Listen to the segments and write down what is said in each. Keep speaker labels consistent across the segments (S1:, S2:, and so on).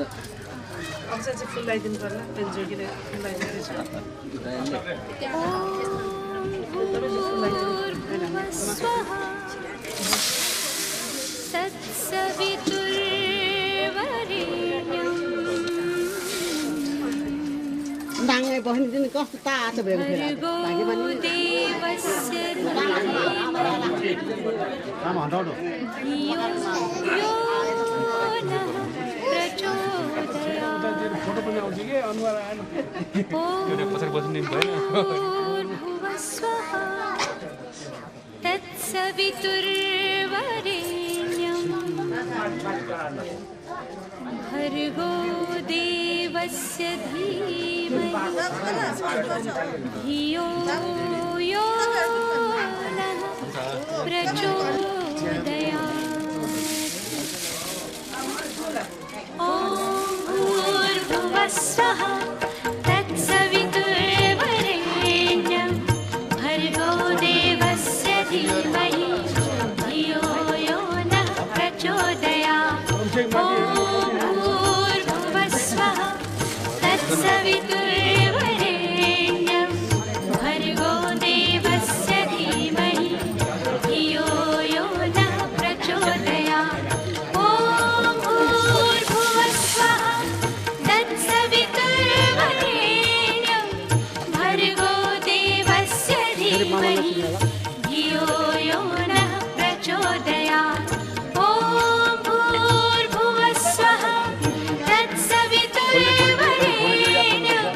S1: अक्सर चाहिँ फुल लगाइदिनु पर्ला पेन्जोकीले full लगाइदिँदैछ
S2: Đang ngày bữa nay có ta cho về cái này cái bánh
S3: Làm đâu được. Photo पनि आउँछ कि अनुहार आएन त्यो पछाडि बस्नु भएन
S4: भर्गो देवस्य धीमहि धियो यो नः प्रचोदयात् ॐ भूर्भुवः स्वः तत्सवितुर्वरेण्यं भर्गो देवस्य धीमहि धियो यो नः प्रचोदयात् सवितुर्वरेण्यं भर्गो देवस्य धीमहि धियो यो नः प्रचोदयात् ॐ भूर्भुवः स्वः तत्सवितुर्वरेण्यं भर्गो देवस्य धीमहि धियो यो नः प्रचोदयात् ॐ भूर्भुवः स्वः तत्सवितुर्वरेण्यं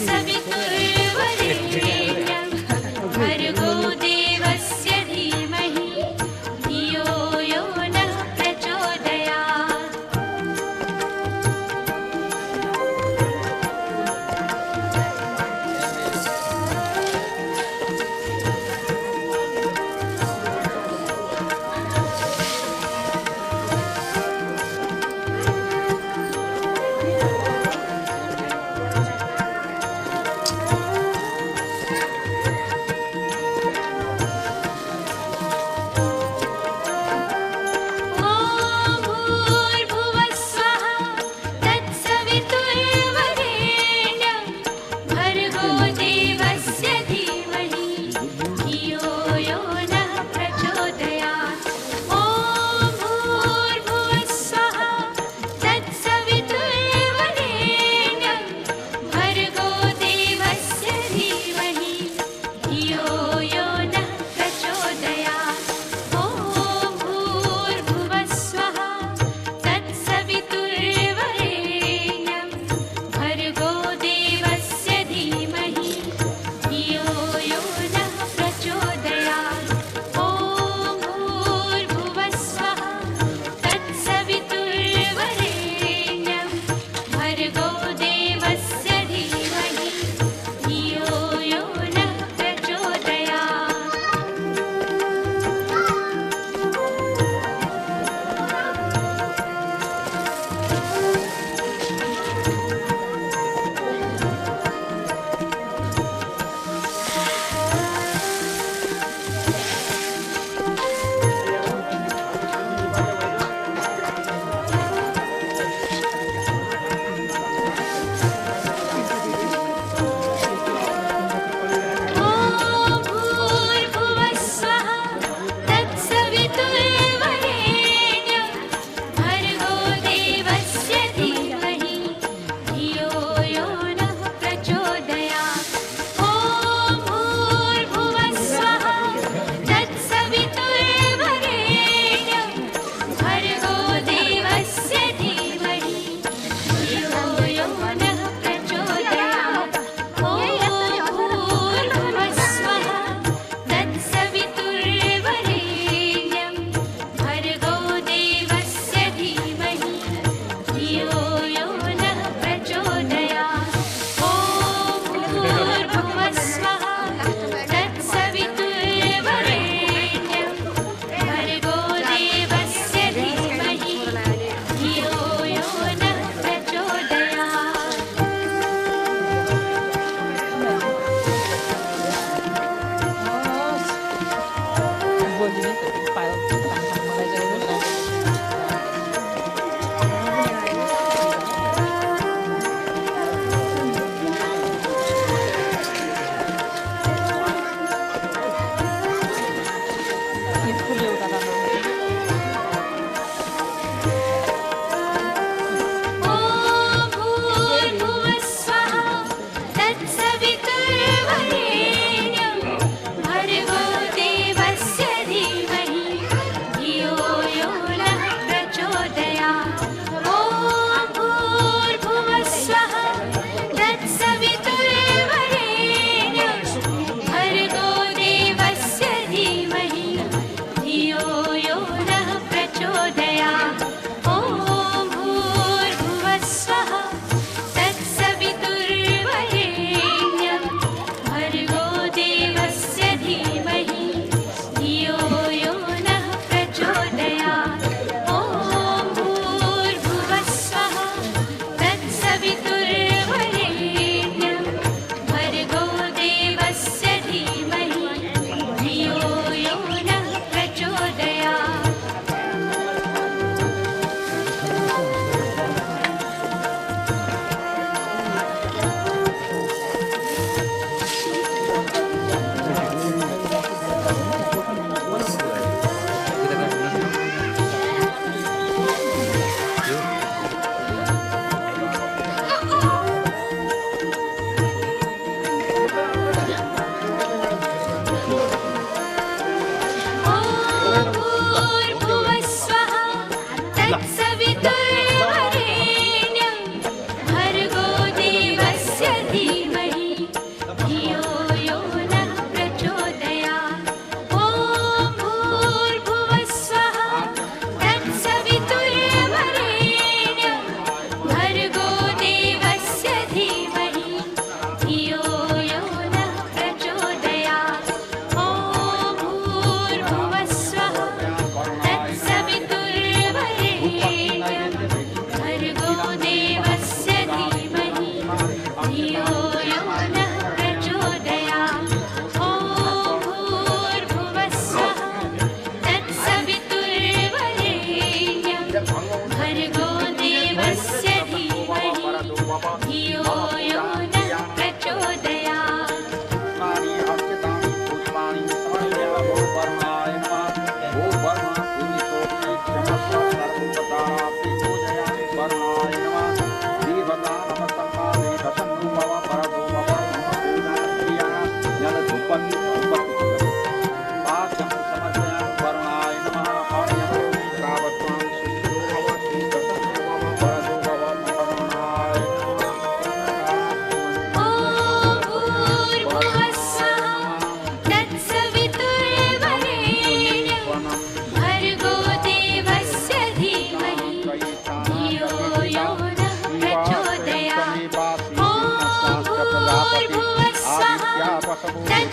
S4: सवितुर्वरेण्यं भर्गो देवस्य धीमहि धियो यो नः प्रचोदयात्।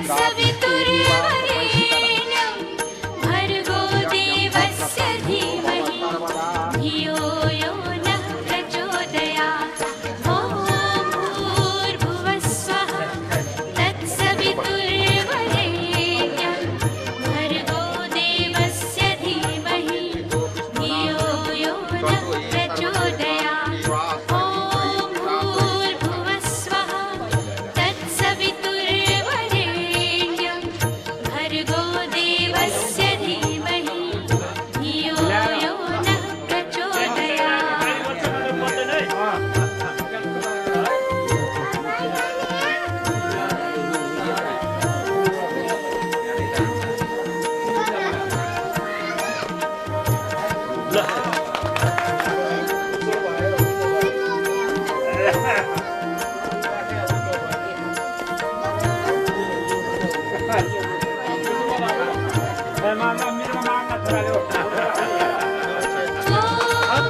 S4: तत्सवितुर्वरेण्यं भर्गो देवस्य धीमहि धियो यो नः प्रचोदयात् ॐ भूर्भुवः स्वः तत्सवितुर्वरेण्यं भर्गो देवस्य धीमहि धियो यो नः प्रचोदयात् ॐ भूर्भुवः स्वः तत्सवितुर्वरेण्यं भर्गो देवस्य धीमहि धियो यो नः प्रचोदयात्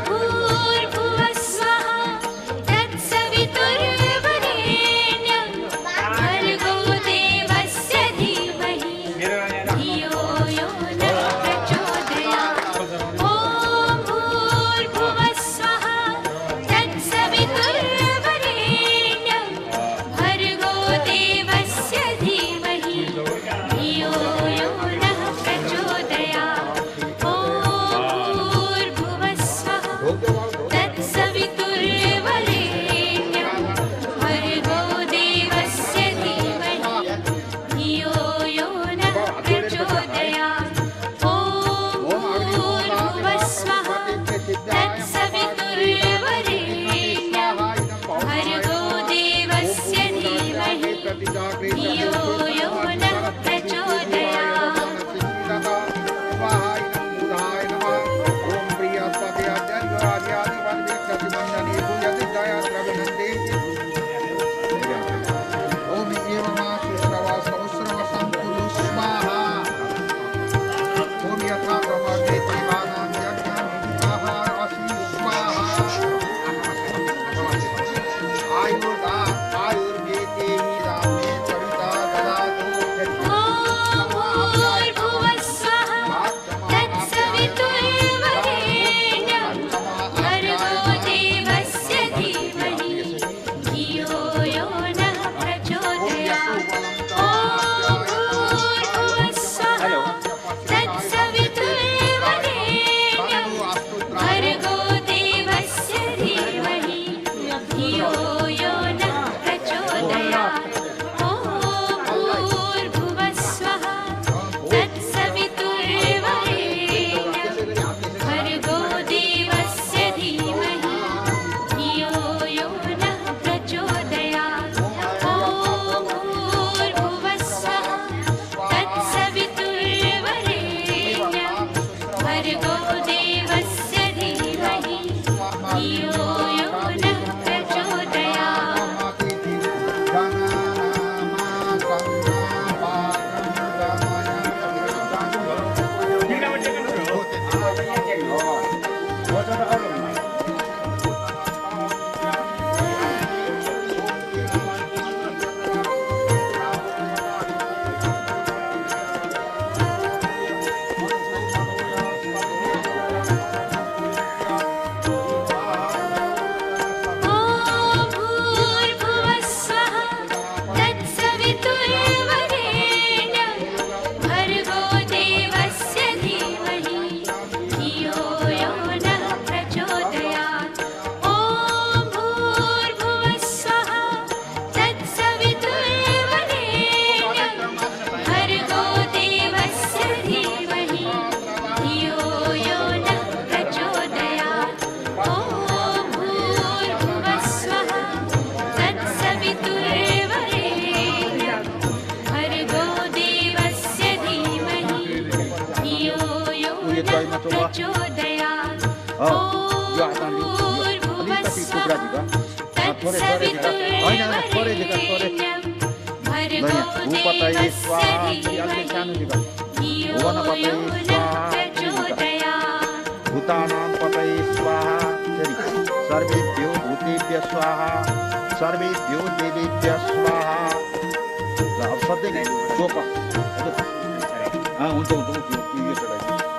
S4: भूर्भुवः स्वः तत्सवितुर्वरेण्यं भर्गो देवस्य धीमहि धियो यो नः प्रचोदयात् ॐ भूर्भुवः स्वः तत्सवितुर्वरेण्यं भर्गो देवस्य धीमहि धियो यो नः प्रचोदयात् ॐ भूर्भुवः स्वः तत्सवितुर्वरेण्यं भर्गो देवस्य धीमहि धियो यो नः प्रचोदयात् ॐ भूर्भुवः स्वः तत्सवितुर्वरेण्यं भर्गो देवस्य धीमहि धियो यो नः प्रचोदयात् भूर्भुवः स्वः तत्सवितुर्वरेण्यं भर्गो देवस्य धीमहि धियो यो नः प्रचोदयात् ॐ भूर्भुवः स्वः तत्सवितुर्वरेण्यं भर्गो देवस्य धीमहि धियो यो नः प्रचोदयात् ॐ भूर्भुवः स्वः तत्सवितुर्वरेण्यं भर्गो देवस्य धीमहि धियो यो नः प्रचोदयात् ॐ भूर्भुवः स्वः तत्सवितुर्वरेण्यं भर्गो देवस्य धीमहि धियो यो नः प्रचोदयात् भूर्भुवः स्वः तत्सवितुर्वरेण्यं भर्गो देवस्य धीमहि धियो यो नः प्रचोदयात् ॐ भूर्भुवः स्वः तत्सवितुर्वरेण्यं भर्गो देवस्य धीमहि धियो यो नः प्रचोदयात् ॐ भूर्भुवः स्वः तत्सवितुर्वरेण्यं भर्गो देवस्य धीमहि धियो यो नः प्रचोदयात् ॐ भूर्भुवः स्वः तत्सवितुर्वरेण्यं भर्गो देवस्य धीमहि धियो यो नः प्रचोदयात्
S5: भूतानां पतये स्वाहा सर्वेभ्यो भूतेभ्यः स्वाहा सर्वेभ्यो देवेभ्यः स्वाहा। सधैँ चोक हुन्छ हुन्छ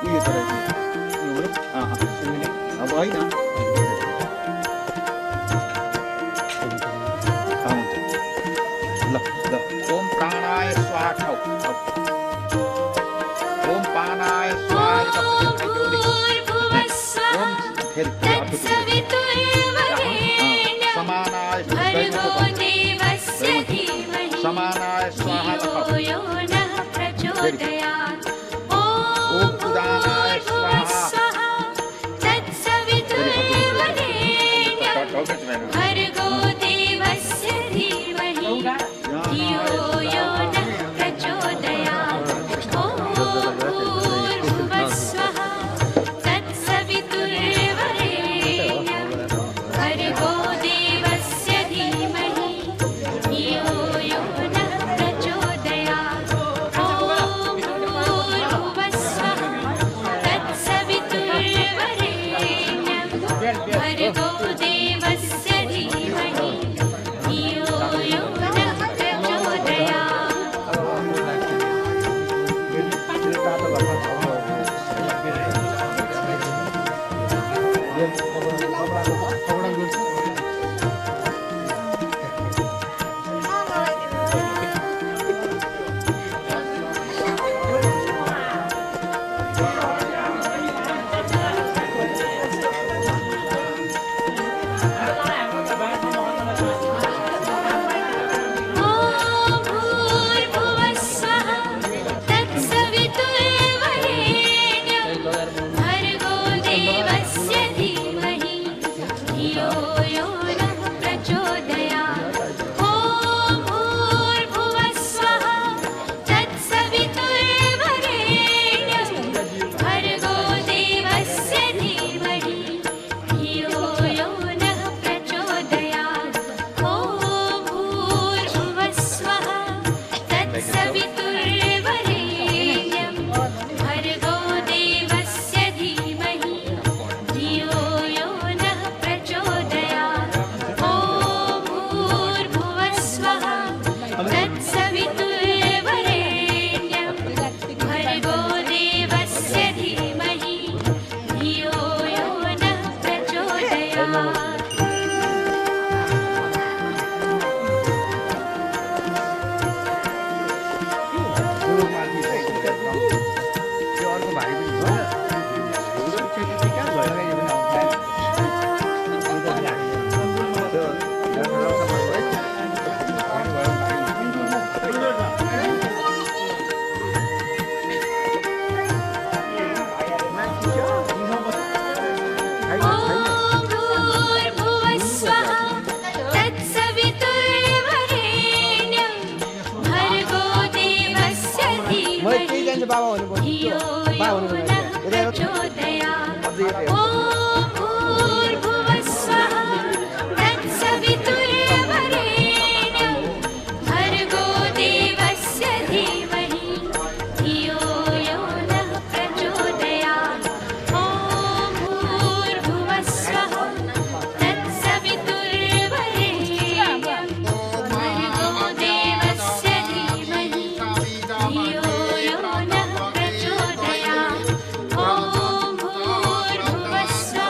S5: उयो चढाइदिनु अब होइन ल ल ओम प्राणाय स्वाहा खाऊ ओम पानाय स्वाहा ओम फेरि समानाय समानाय स्वाहा ओम उदानाय स्वाहा
S4: भर्गो देवस्य धीमहि धियो यो नः प्रचोदयात् ॐ भूर्भुवस्सुवः तत्सवितुर्वरेण्यं भर्गो देवस्य धीमहि धियो यो नः प्रचोदयात् ॐ भूर्भुवस्सुवः तत्सवितुर्वरेण्यं भर्गो देवस्य धीमहि धियो यो नः प्रचोदयात् धियो यो नः प्रचोदयात् ॐ भूर्भुवस्सुवः तत्सवितुर्वरेण्यं भर्गो देवस्य धीमहि धियो यो नः प्रचोदयात् ॐ भूर्भुवस्सुवः तत्सवितुर्वरेण्यं भर्गो देवस्य धीमहि धियो यो नः प्रचोदयात् ॐ भूर्भुवस्सुवः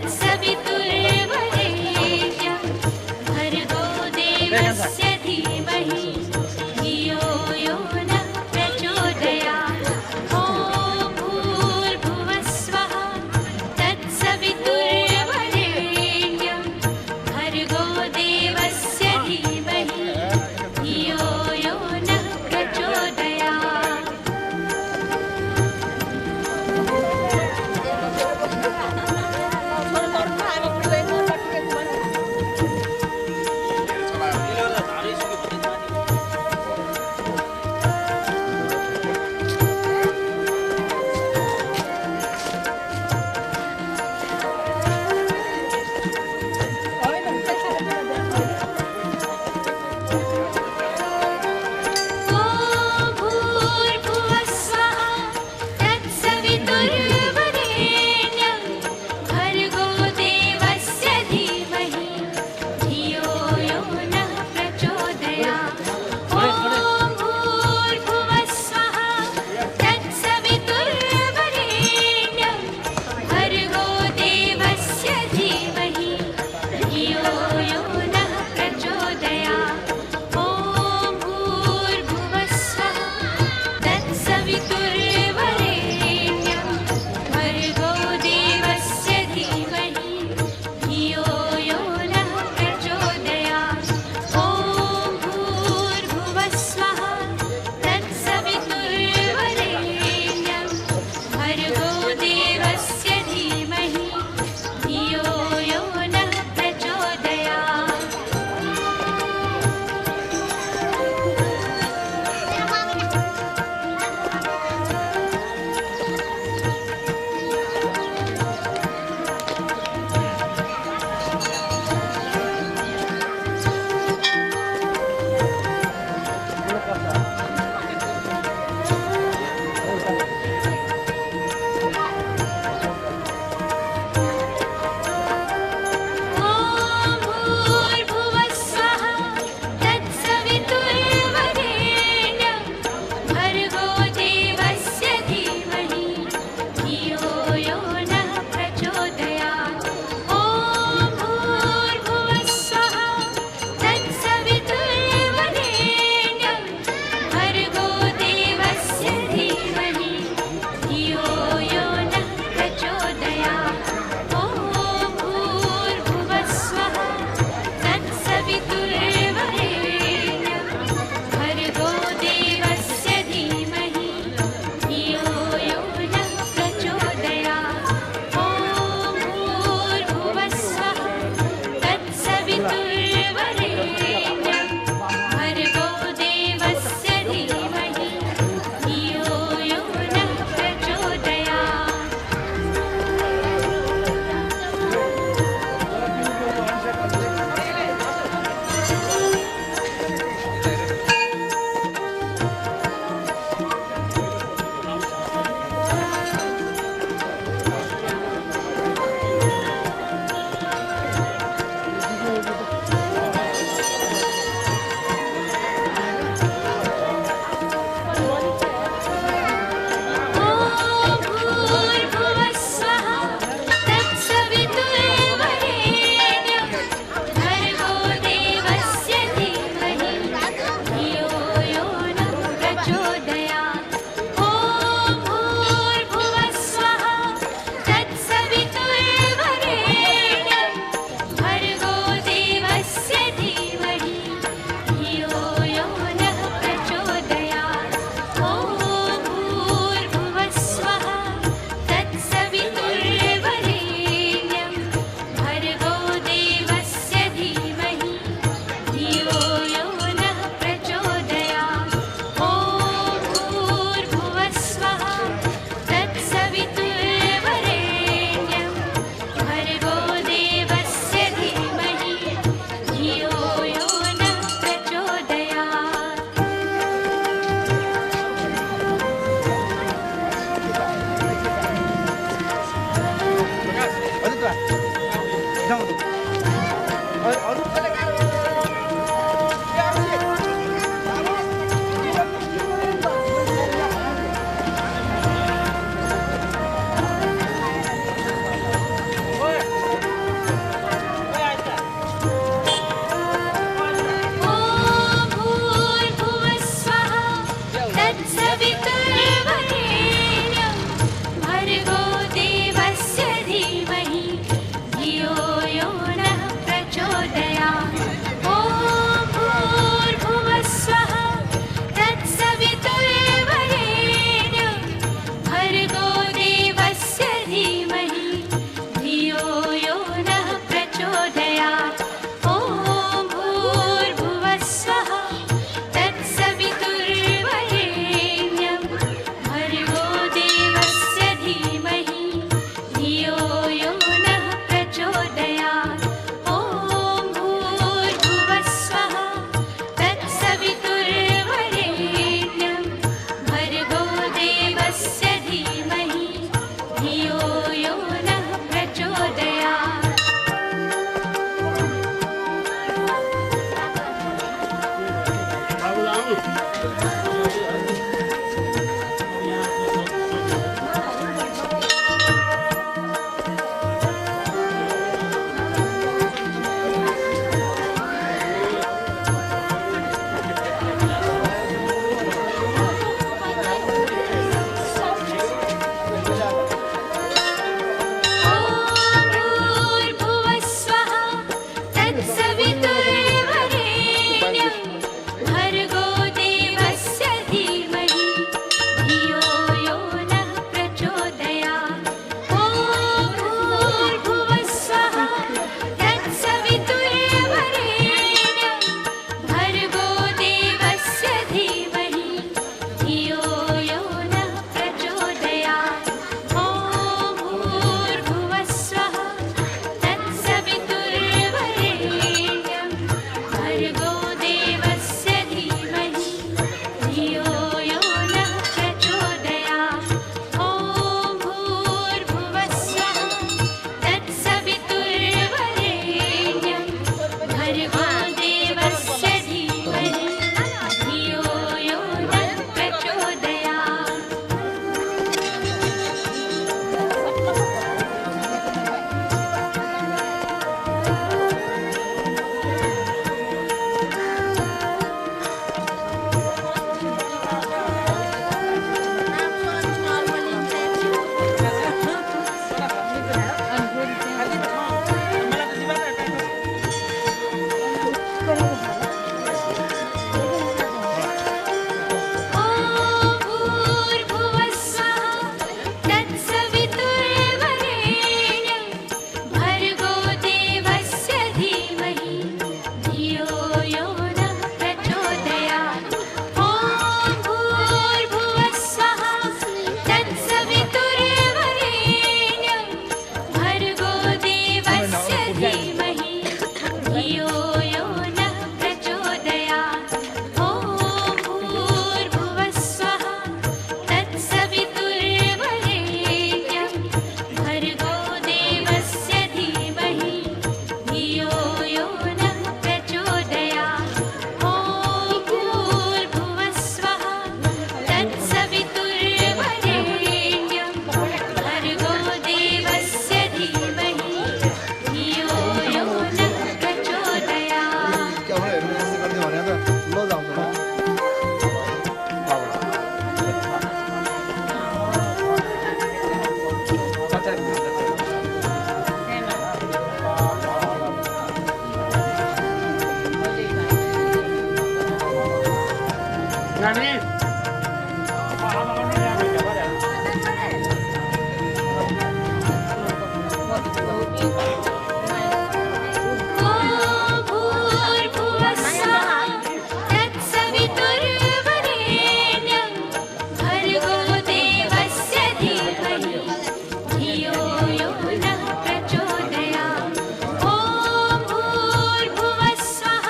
S4: तत्सवितुर्वरेण्यं भर्गो देवस्य धीमहि धियो यो नः प्रचोदयात् ॐ भूर्भुवः स्वः तत्सवितुर्वरेण्यं भर्गो देवस्य धीमहि धियो यो नः प्रचोदयात् ॐ भूर्भुवः स्वः तत्सवितुर्वरेण्यं भर्गो देवस्य धीमहि धियो यो नः प्रचोदयात् ॐ भूर्भुवः स्वः तत्सवितुर्वरेण्यं भर्गो देवस्य धीमहि धियो यो नः प्रचोदयात् ॐ भूर्भुवः स्वः तत्सवितुर्वरेण्यं भर्गो देवस्य धीमहि धियो यो नः प्रचोदयात् ॐ भूर्भुवः स्वः तत्सवितुर्वरेण्यं भर्गो देवस्य धीमहि धियो यो नः प्रचोदयात् ॐ भूर्भुवः स्वः तत्सवितुर्वरेण्यं भर्गो देवस्य धीमहि धियो यो नः प्रचोदयात् ॐ भूर्भुवः स्वः तत्सवितुर्वरेण्यं भर्गो देवस्य धीमहि धियो यो नः प्रचोदयात् ॐ भूर्भुवः स्वः तत्सवितुर्वरेण्यं भर्गो देवस्य धीमहि धियो यो नः प्रचोदयात् ॐ भूर्भुवः स्वः तत्सवितुर्वरेण्यं भर्गो देवस्य धीमहि धियो यो नः प्रचोदयात् ॐ भूर्भुवः स्वः तत्सवितुर्वरेण्यं भर्गो देवस्य धीमहि धियो यो नः प्रचोदयात् ॐ भूर्भुवः स्वः तत्सवितुर्वरेण्यं भर्गो देवस्य धीमहि धियो यो नः प्रचोदयात् ॐ भूर्भुवः स्वः तत्सवितुर्वरेण्यं भर्गो देवस्य धीमहि धियो यो नः प्रचोदयात् ॐ भूर्भुवः स्वः तत्सवितुर्वरेण्यं भर्गो देवस्य धीमहि धियो यो नः प्रचोदयात् यो नः प्रचोदयात् ॐ भूर्भुवः स्वः तत्सवितुर्वरेण्यं भर्गो देवस्य धीमहि धियो यो नः प्रचोदयात् ॐ भूर्भुवः स्वः तत्सवितुर्वरेण्यं भर्गो देवस्य धीमहि धियो यो नः प्रचोदयात् भूर्भुवः स्वः तत्सवितुर्वरेण्यं भर्गो देवस्य धीमहि धियो यो नः प्रचोदयात् ॐ भूर्भुवः स्वः तत्सवितुर्वरेण्यं भर्गो देवस्य धीमहि धियो यो नः प्रचोदयात् ॐ भूर्भुवः स्वः तत्सवितुर्वरेण्यं भर्गो देवस्य धीमहि धियो यो नः प्रचोदयात् ॐ भूर्भुवः स्वः तत्सवितुर्वरेण्यं भर्गो देवस्य धीमहि धियो यो नः प्रचोदयात् ॐ भूर्भुवः स्वः तत्सवितुर्वरेण्यं भर्गो देवस्य धीमहि धियो यो नः प्रचोदयात् ॐ भूर्भुवः स्वः तत्सवितुर्वरेण्यं भर्गो देवस्य धीमहि धियो यो नः प्रचोदयात् ॐ भूर्भुवः स्वः तत्सवितुर्वरेण्यं भर्गो देवस्य धीमहि धियो यो नः प्रचोदयात् ॐ भूर्भुवः स्वः तत्सवितुर्वरेण्यं भर्गो देवस्य धीमहि धियो यो नः प्रचोदयात् भूर्भुवः स्वः तत्सवितुर्वरेण्यं भर्गो देवस्य धीमहि धियो यो नः प्रचोदयात् ॐ भूर्भुवः स्वः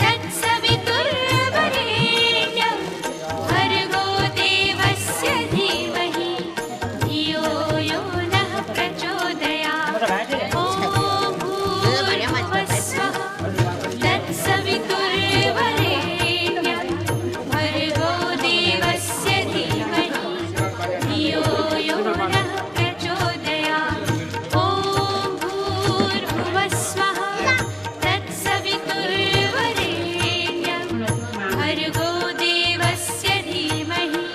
S4: तत्सवितुर्वरेण्यं भर्गो देवस्य धीमहि धियो यो नः प्रचोदयात् ॐ भूर्भुवः स्वः तत्सवितुर्वरेण्यं भर्गो देवस्य धीमहि धियो यो नः प्रचोदयात् ॐ भूर्भुवः स्वः तत्सवितुर्वरेण्यं भर्गो देवस्य धीमहि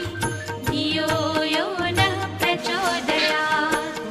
S4: धियो यो नः प्रचोदयात्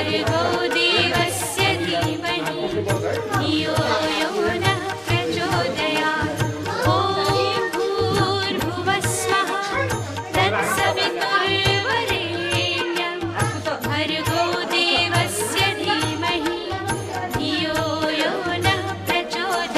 S4: भर्गो देवस्य धीमहि धियो यो नः प्रचोदयात् ॐ भूर्भुवः स्वः तत्सवितुर्वरेण्यं भर्गो देवस्य धीमहि धियो यो नः प्रचोदयात्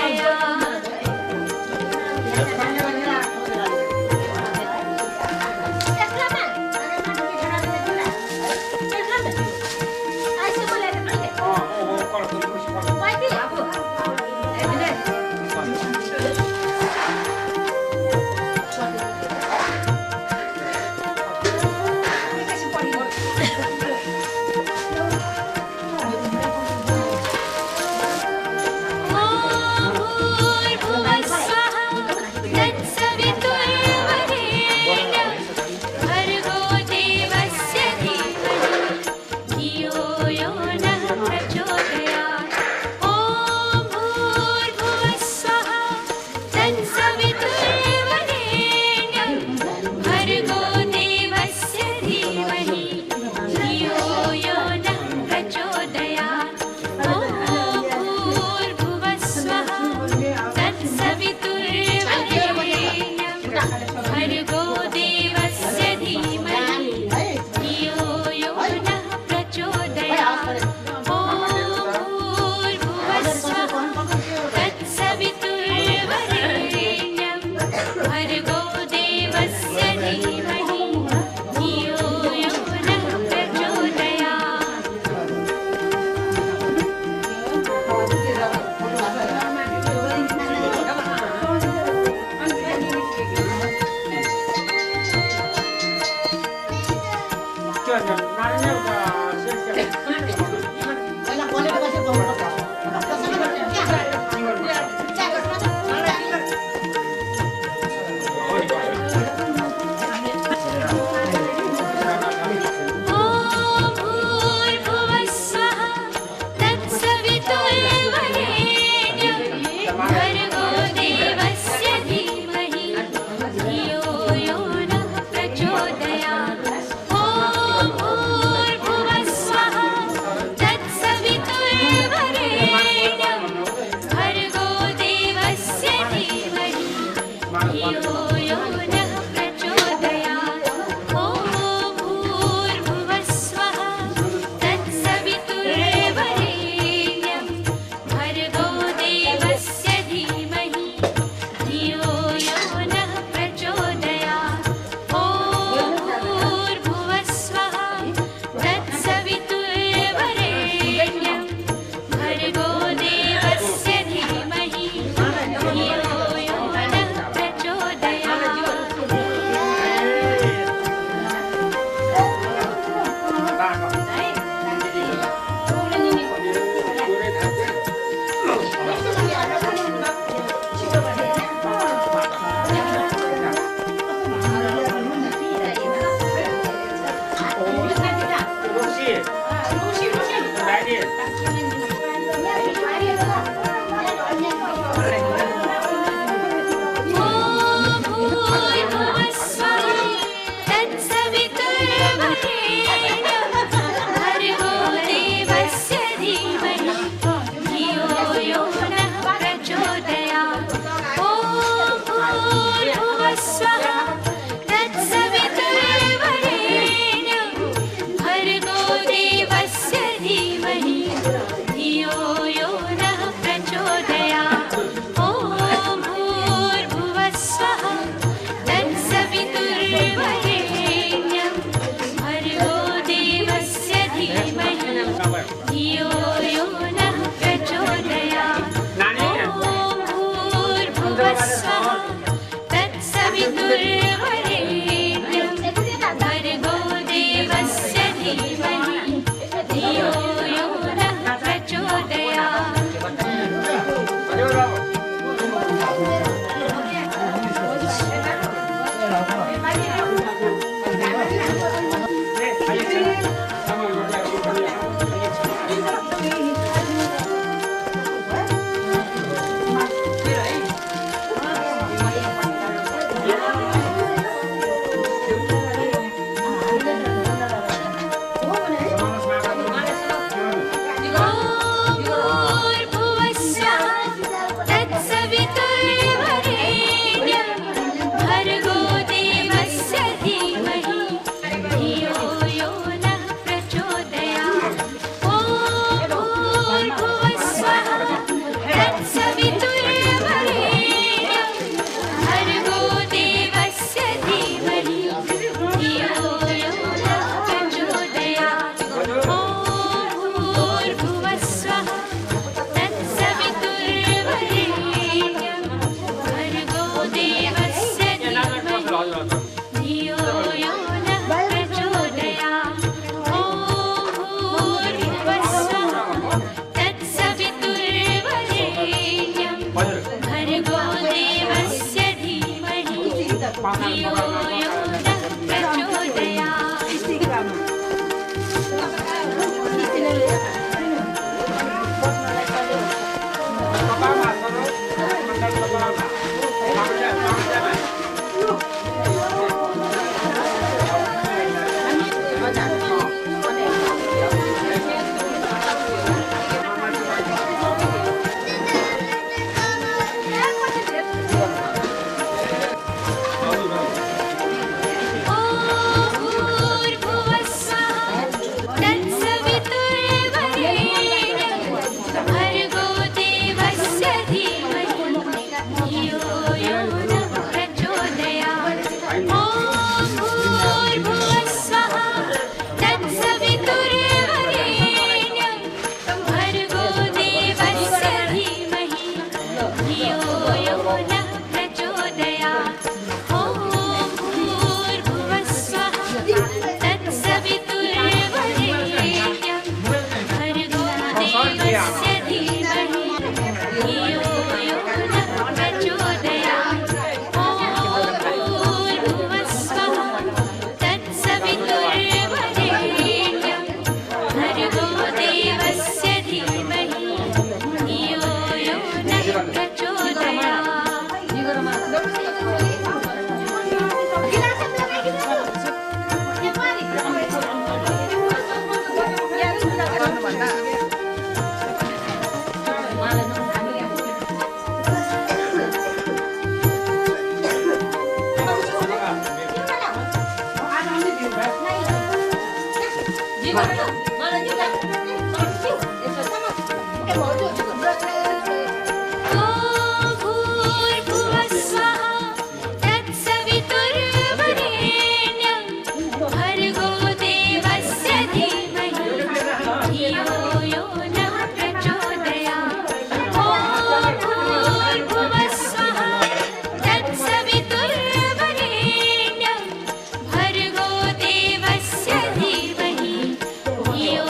S4: धियो